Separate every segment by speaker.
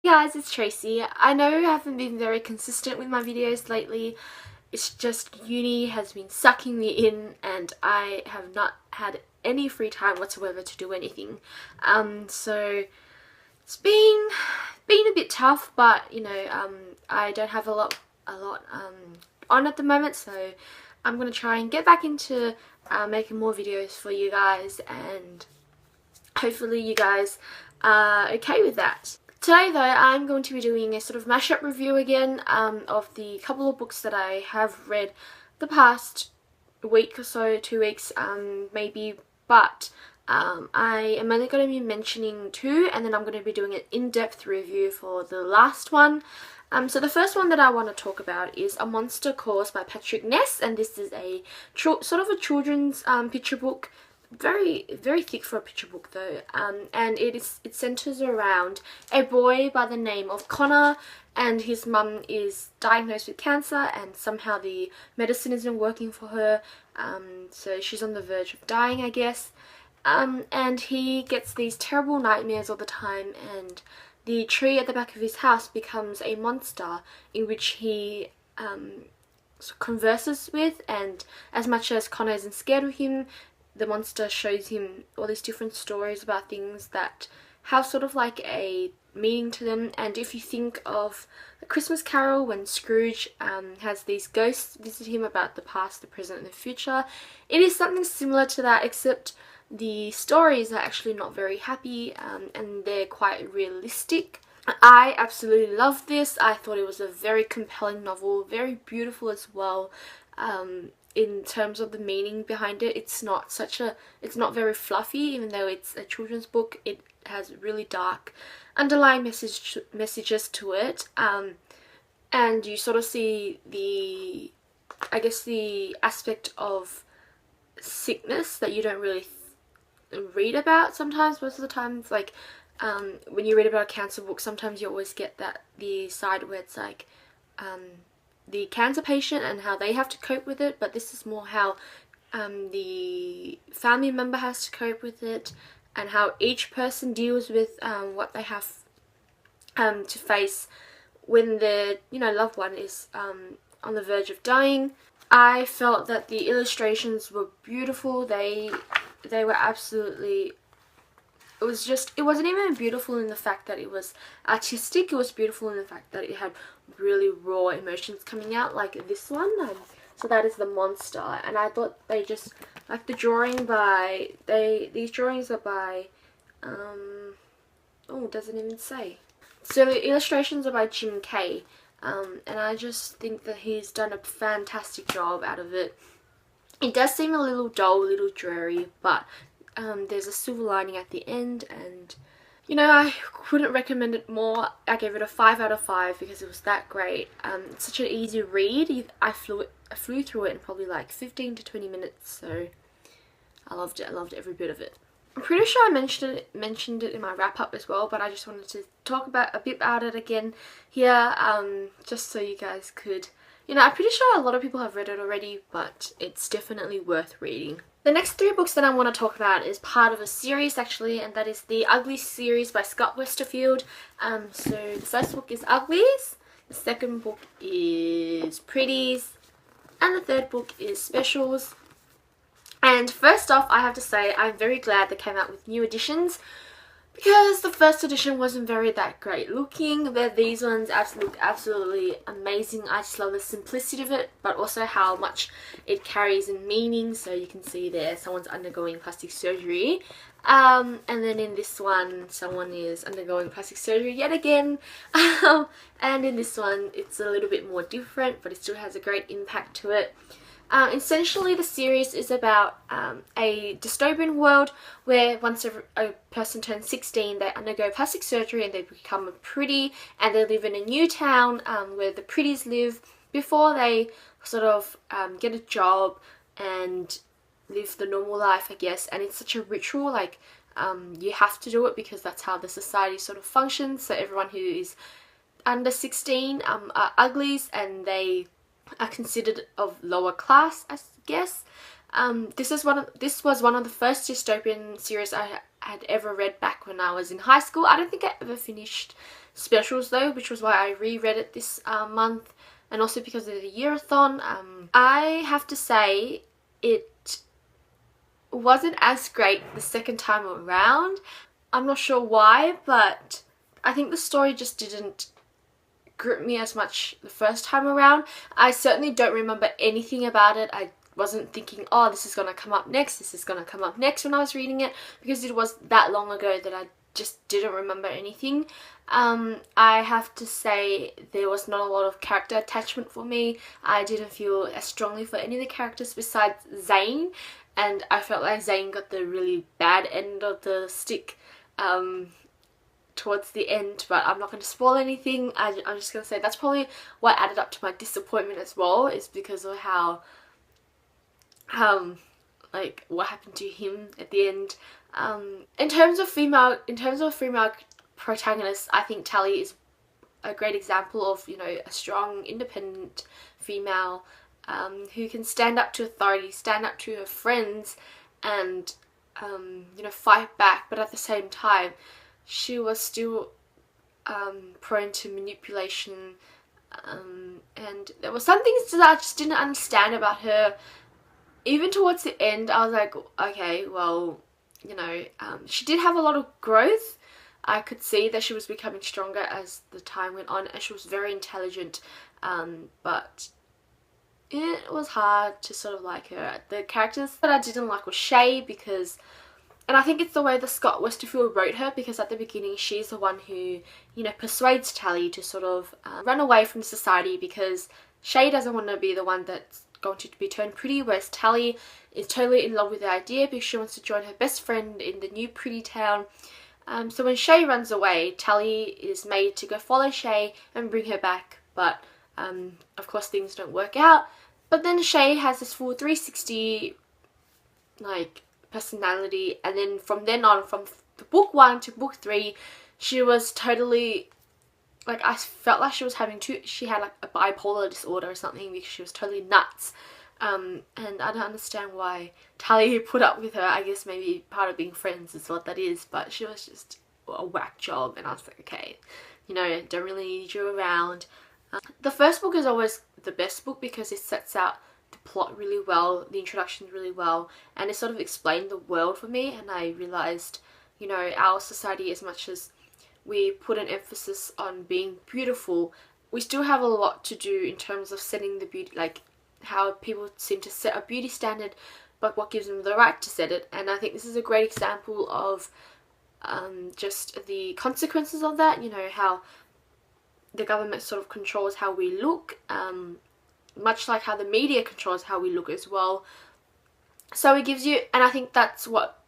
Speaker 1: Hey guys, it's Tracy. I know I haven't been very consistent with my videos lately. It's just uni has been sucking me in and I have not had any free time whatsoever to do anything. So it's been a bit tough, but I don't have a lot on at the moment, so I'm gonna try and get back into making more videos for you guys, and hopefully you guys are okay with that. Today though, I'm going to be doing a sort of mashup review again of the couple of books that I have read the past week or so, 2 weeks maybe, but I am only going to be mentioning two, and then I'm going to be doing an in-depth review for the last one. So the first one that I want to talk about is A Monster Calls by Patrick Ness, and this is a sort of a children's picture book. Very thick for a picture book though, and it centers around a boy by the name of Connor, and his mum is diagnosed with cancer and somehow the medicine isn't working for her, so she's on the verge of dying, I guess, and he gets these terrible nightmares all the time, and the tree at the back of his house becomes a monster in which he converses with, and as much as Connor isn't scared of him, the monster shows him all these different stories about things that have sort of like a meaning to them. And if you think of A Christmas Carol, when Scrooge has these ghosts visit him about the past, the present and the future, it is something similar to that, except the stories are actually not very happy and they're quite realistic. I absolutely loved this. I thought it was a very compelling novel, very beautiful as well. In terms of the meaning behind it, it's not very fluffy, even though it's a children's book. It has really dark underlying messages to it, and you sort of see the aspect of sickness that you don't really read about sometimes. Most of the time, like when you read about a cancer book, sometimes you always get the side where it's like the cancer patient and how they have to cope with it, but this is more how the family member has to cope with it, and how each person deals with what they have to face when their loved one is on the verge of dying. I felt that the illustrations were beautiful. They were absolutely, it wasn't even beautiful in the fact that it was artistic, it was beautiful in the fact that it had really raw emotions coming out, like this one. So that is The Monster, and I thought they just, like the drawing by, these drawings are by, oh, it doesn't even say. So the illustrations are by Jim Kay, and I just think that he's done a fantastic job out of it. It does seem a little dull, a little dreary, but there's a silver lining at the end, and I couldn't recommend it more. I gave it a 5 out of 5 because it was that great. It's such an easy read. I flew through it in probably like 15 to 20 minutes, so I loved it. I loved every bit of it. I'm pretty sure I mentioned it in my wrap up as well, but I just wanted to talk a bit about it again here, just so you guys could, I'm pretty sure a lot of people have read it already, but it's definitely worth reading. The next 3 books that I want to talk about is part of a series actually, and that is the Uglies Series by Scott Westerfield. So the first book is Uglies, the second book is Pretties, and the third book is Specials. And first off, I have to say I'm very glad they came out with new editions, because the first edition wasn't that great looking, but these ones look absolutely amazing. I just love the simplicity of it, but also how much it carries in meaning. So you can see there someone's undergoing plastic surgery, and then in this one someone is undergoing plastic surgery yet again, and in this one it's a little bit more different, but it still has a great impact to it. Essentially the series is about a dystopian world where once a person turns 16 they undergo plastic surgery and they become a pretty, and they live in a new town where the pretties live before they sort of get a job and live the normal life, I guess. And it's such a ritual, like you have to do it because that's how the society sort of functions. So everyone who is under 16 are uglies, and they are considered of lower class, I guess. This was one of the first dystopian series I had ever read back when I was in high school. I don't think I ever finished specials though, which was why I reread it this month, and also because of the year-a-thon. I have to say it wasn't as great the second time around. I'm not sure why, but I think the story just didn't grip me as much the first time around. I certainly don't remember anything about it. I wasn't thinking, oh, this is going to come up next, this is going to come up next when I was reading it, because it was that long ago that I just didn't remember anything. I have to say there was not a lot of character attachment for me. I didn't feel as strongly for any of the characters besides Zane, and I felt like Zane got the really bad end of the stick towards the end, but I'm not going to spoil anything. I'm just going to say that's probably what added up to my disappointment as well, is because of how like what happened to him at the end. In terms of female protagonists, I think Tally is a great example of, you know, a strong, independent female who can stand up to authority, stand up to her friends, and you know, fight back. But at the same time, she was still prone to manipulation, and there were some things that I just didn't understand about her. Even towards the end, I was like, okay, well, you know, she did have a lot of growth. I could see that she was becoming stronger as the time went on, and she was very intelligent, but it was hard to sort of like her. The characters that I didn't like was Shay, because, and I think it's the way that Scott Westerfield wrote her, because at the beginning she's the one who, you know, persuades Tally to sort of run away from society, because Shay doesn't want to be the one that's going to be turned pretty, whereas Tally is totally in love with the idea because she wants to join her best friend in the new pretty town. So when Shay runs away, Tally is made to go follow Shay and bring her back, but of course things don't work out. But then Shay has this full 360 like personality, and then from then on, from book 1 to book 3, she was totally, like, I felt like she was having she had like a bipolar disorder or something, because she was totally nuts. And I don't understand why Tally put up with her. I guess maybe part of being friends is what that is, but she was just a whack job, and I was like, okay, you know, don't really need you around. The first book is always the best book because it sets out the plot really well, the introduction really well, and it sort of explained the world for me, and I realised, you know, our society, as much as we put an emphasis on being beautiful, we still have a lot to do in terms of setting the beauty, like how people seem to set a beauty standard, but what gives them the right to set it. And I think this is a great example of just the consequences of that, you know, how the government sort of controls how we look, much like how the media controls how we look as well. So it gives you, and I think that's what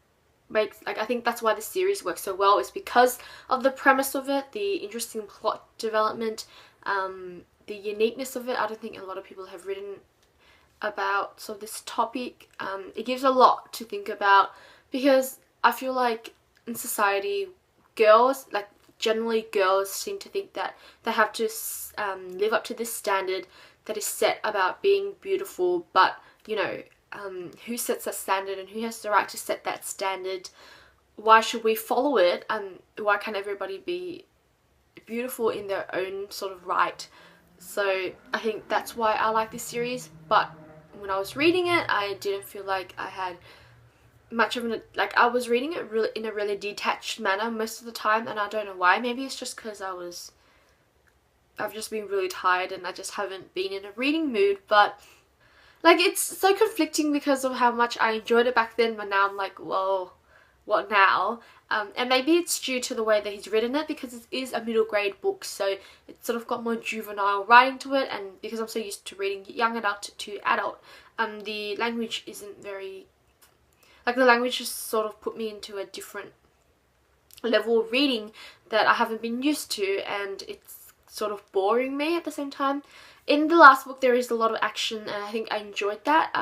Speaker 1: makes, like, I think that's why the series works so well, is because of the premise of it, the interesting plot development, the uniqueness of it. I don't think a lot of people have written about sort of this topic. It gives a lot to think about, because I feel like in society, girls, like generally girls, seem to think that they have to live up to this standard that is set about being beautiful, but, you know, who sets that standard and who has the right to set that standard? Why should we follow it? Why can't everybody be beautiful in their own sort of right? So I think that's why I like this series. But when I was reading it, I didn't feel like I had much of an, like, I was reading it really in a really detached manner most of the time, and I don't know why. Maybe it's just because I've just been really tired and I just haven't been in a reading mood. But like, it's so conflicting because of how much I enjoyed it back then, but now I'm like, whoa, what now? And maybe it's due to the way that he's written it, because it is a middle grade book, so it's sort of got more juvenile writing to it, and because I'm so used to reading young adult to adult, the language isn't very, like, the language just sort of put me into a different level of reading that I haven't been used to, and it's sort of boring me at the same time. In the last book there is a lot of action, and I think I enjoyed that.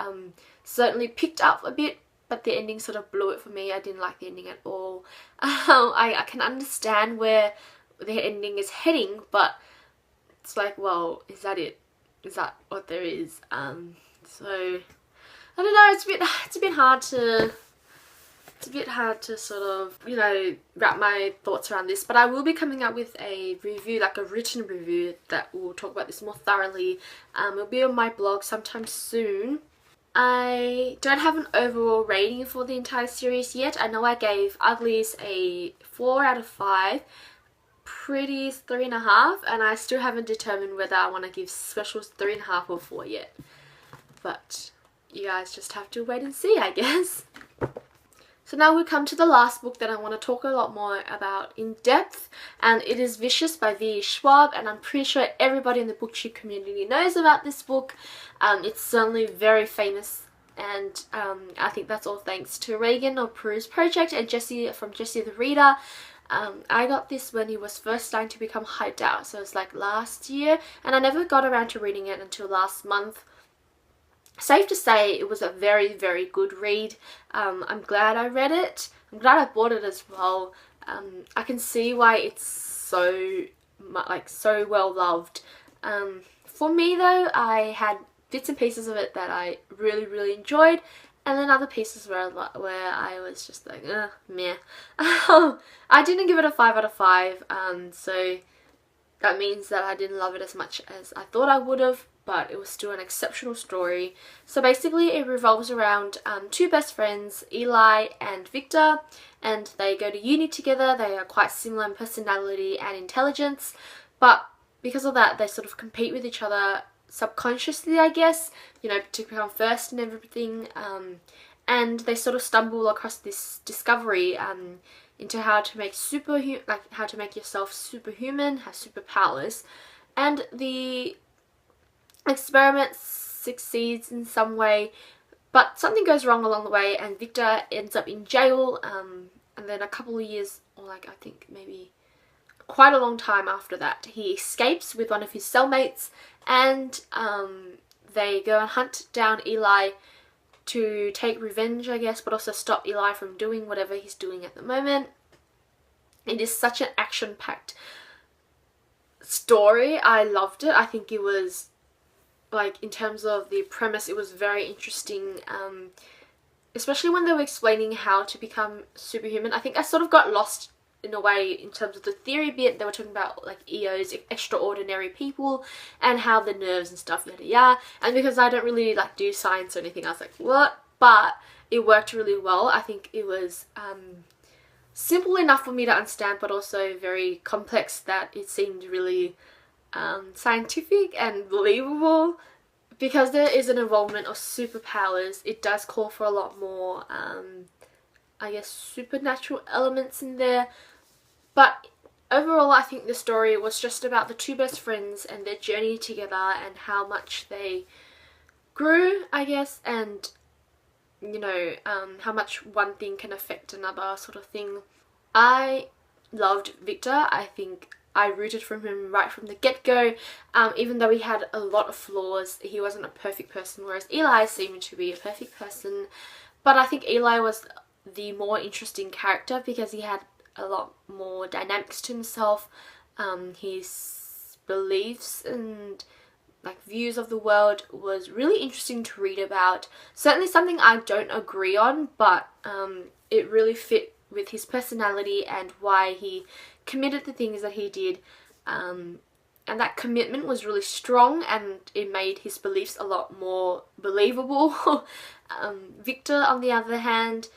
Speaker 1: Certainly picked up a bit, but the ending sort of blew it for me. I didn't like the ending at all. I can understand where the ending is heading, but it's like, well, is that it? Is that what there is? So I don't know, it's a bit hard to It's a bit hard to sort of, you know, wrap my thoughts around this, but I will be coming up with a review, like a written review, that will talk about this more thoroughly. It'll be on my blog sometime soon. I don't have an overall rating for the entire series yet. I know I gave Uglies a 4 out of 5, Pretties 3.5, and I still haven't determined whether I want to give Specials 3.5 or 4 yet. But you guys just have to wait and see, I guess. So now we come to the last book that I want to talk a lot more about in depth, and it is Vicious by V. Schwab, and I'm pretty sure everybody in the booktube community knows about this book. It's certainly very famous, and I think that's all thanks to Reagan of Peru's Project and Jesse from Jesse the Reader. I got this when he was first starting to become hyped out, so it's like last year, and I never got around to reading it until last month. Safe to say it was a very, very good read. I'm glad I read it. I'm glad I bought it as well. I can see why it's so well loved. For me though, I had bits and pieces of it that I really, really enjoyed, and then other pieces where I was just like, meh. I didn't give it a 5 out of 5, so that means that I didn't love it as much as I thought I would have, but it was still an exceptional story. So basically it revolves around two best friends, Eli and Victor, and they go to uni together. They are quite similar in personality and intelligence, but because of that they sort of compete with each other subconsciously, I guess, you know, to become first and everything, and they sort of stumble across this discovery into how to make how to make yourself superhuman, have superpowers, and the experiment succeeds in some way, but something goes wrong along the way, and Victor ends up in jail, and then a couple of years, or like I think maybe quite a long time after that, he escapes with one of his cellmates, and they go and hunt down Eli to take revenge, I guess, but also stop Eli from doing whatever he's doing at the moment. It is such an action-packed story. I loved it. I think it was, like, in terms of the premise, it was very interesting, especially when they were explaining how to become superhuman. I think I sort of got lost in a way in terms of the theory bit. They were talking about like EOs, extraordinary people, and how the nerves and stuff, yada yada, and because I don't really like do science or anything, I was like, what? But it worked really well. I think it was simple enough for me to understand, but also very complex that it seemed really scientific and believable. Because there is an involvement of superpowers, it does call for a lot more I guess supernatural elements in there, but overall I think the story was just about the two best friends and their journey together and how much they grew, I guess, and you know, how much one thing can affect another, sort of thing. I loved Victor. I think I rooted for him right from the get-go. Even though he had a lot of flaws, he wasn't a perfect person, whereas Eli seemed to be a perfect person. But I think Eli was the more interesting character because he had a lot more dynamics to himself. His beliefs and like views of the world was really interesting to read about. Certainly something I don't agree on, but it really fit with his personality and why he committed the things that he did, and that commitment was really strong, and it made his beliefs a lot more believable. Victor, on the other hand,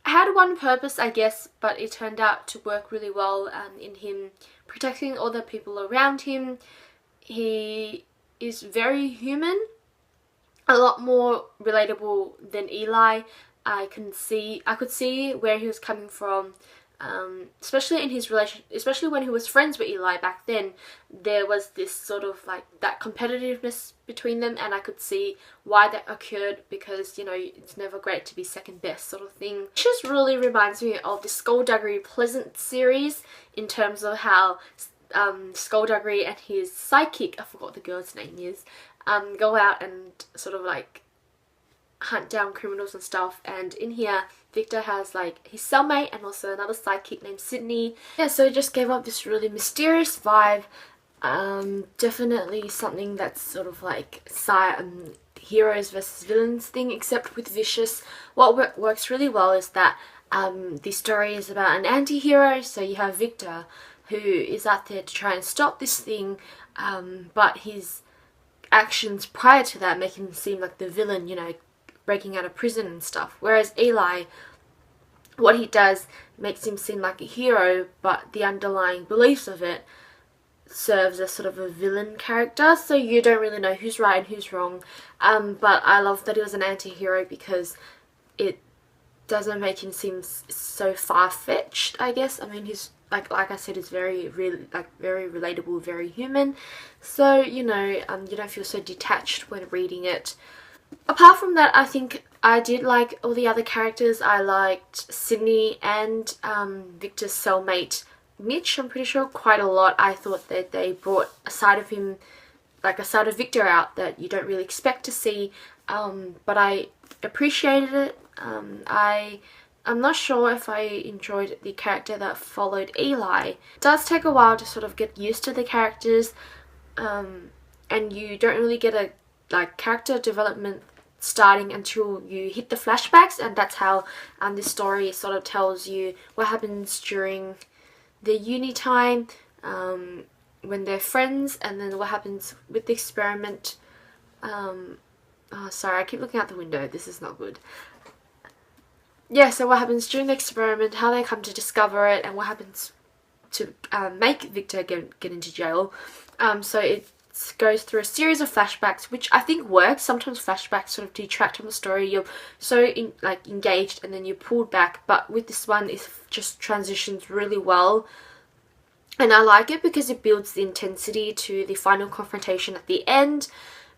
Speaker 1: had one purpose, I guess, but it turned out to work really well in him protecting all the people around him. He is very human, a lot more relatable than Eli. I could see where he was coming from, especially in his relation, especially when he was friends with Eli back then. There was this sort of like that competitiveness between them, and I could see why that occurred because, you know, it's never great to be second best, sort of thing. It just really reminds me of the Skullduggery Pleasant series in terms of how Skullduggery and his sidekick, I forgot what the girl's name is, go out and sort of like hunt down criminals and stuff, and in here Victor has like his cellmate and also another sidekick named Sydney. Yeah, so it just gave up this really mysterious vibe. Definitely something that's sort of like heroes versus villains thing, except with Vicious. What works really well is that the story is about an anti-hero, so you have Victor, who is out there to try and stop this thing, but his actions prior to that make him seem like the villain, you know, breaking out of prison and stuff. Whereas Eli, what he does makes him seem like a hero, but the underlying beliefs of it serves as sort of a villain character, so you don't really know who's right and who's wrong. But I love that he was an anti-hero because it doesn't make him seem so far-fetched, I guess. I mean, he's like I said, he's very relatable, very human. So, you know, you don't feel so detached when reading it. Apart from that, I think I did like all the other characters. I liked Sydney and Victor's cellmate Mitch, I'm pretty sure, quite a lot. I thought that they brought a side of him, like a side of Victor out that you don't really expect to see, but I appreciated it. I'm not sure if I enjoyed the character that followed Eli. It does take a while to sort of get used to the characters, and you don't really get a character development starting until you hit the flashbacks, and that's how this story sort of tells you what happens during the uni time, when they're friends, and then what happens with the experiment. Oh, sorry, I keep looking out the window. This is not good. Yeah, so what happens during the experiment, how they come to discover it, and what happens to make Victor get into jail. So it goes through a series of flashbacks, which I think works. Sometimes flashbacks sort of detract from the story. You're so engaged, and then you're pulled back. But with this one, it just transitions really well, and I like it because it builds the intensity to the final confrontation at the end.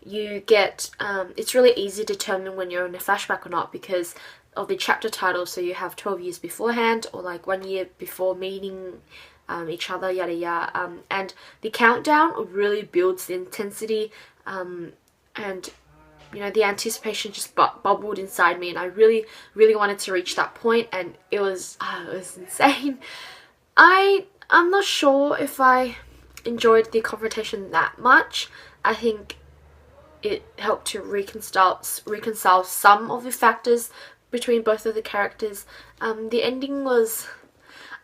Speaker 1: You get it's really easy to determine when you're in a flashback or not because of the chapter title. So you have 12 years beforehand, or like 1 year before meeting each other, yada yada, and the countdown really builds the intensity, and you know, the anticipation just bubbled inside me, and I really wanted to reach that point, and it was insane. I'm not sure if I enjoyed the confrontation that much. I think it helped to reconcile some of the factors between both of the characters. The ending was...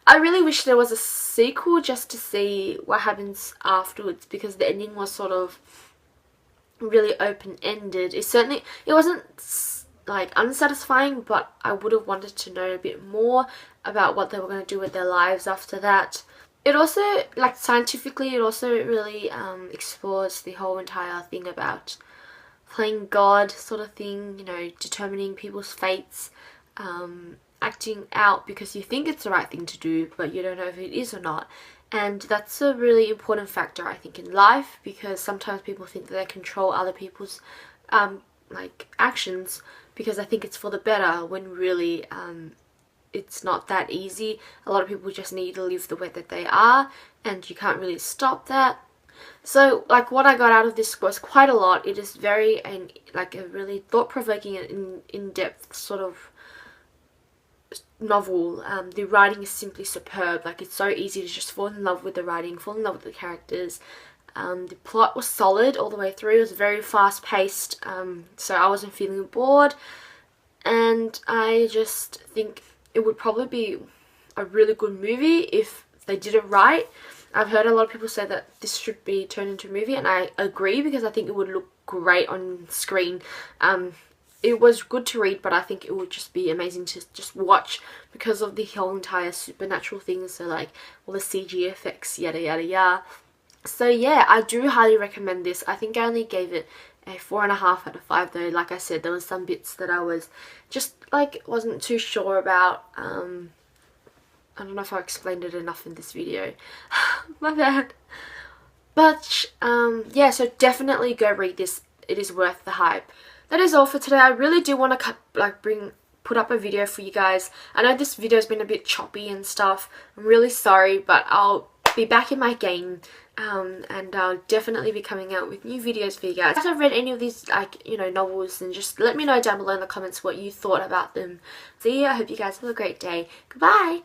Speaker 1: I really wish there was a sequel just to see what happens afterwards, because the ending was sort of really open-ended. It wasn't like unsatisfying, but I would have wanted to know a bit more about what they were going to do with their lives after that. It also, like, scientifically, it also really explores the whole entire thing about playing God sort of thing, you know, determining people's fates, acting out because you think it's the right thing to do, but you don't know if it is or not. And that's a really important factor, I think, in life, because sometimes people think that they control other people's actions because they think it's for the better, when really it's not that easy. A lot of people just need to live the way that they are, and you can't really stop that. So, like, what I got out of this was quite a lot. It is very, a really thought-provoking and in-depth sort of novel. The writing is simply superb. Like, it's so easy to just fall in love with the writing, fall in love with the characters. The plot was solid all the way through. It was very fast-paced, so I wasn't feeling bored. And I just think it would probably be a really good movie if they did it right. I've heard a lot of people say that this should be turned into a movie, and I agree, because I think it would look great on screen. It was good to read, but I think it would just be amazing to just watch because of the whole entire supernatural things, so like all the CG effects, yada yada yada. So yeah, I do highly recommend this. I think I only gave it a 4.5 out of 5 though. Like I said, there was some bits that I was just wasn't too sure about. I don't know if I explained it enough in this video. My bad. But yeah, so definitely go read this. It is worth the hype. That is all for today. I really do want to put up a video for you guys. I know this video has been a bit choppy and stuff. I'm really sorry, but I'll be back in my game. And I'll definitely be coming out with new videos for you guys. If you've read any of these novels, then just let me know down below in the comments what you thought about them. So yeah, I hope you guys have a great day. Goodbye!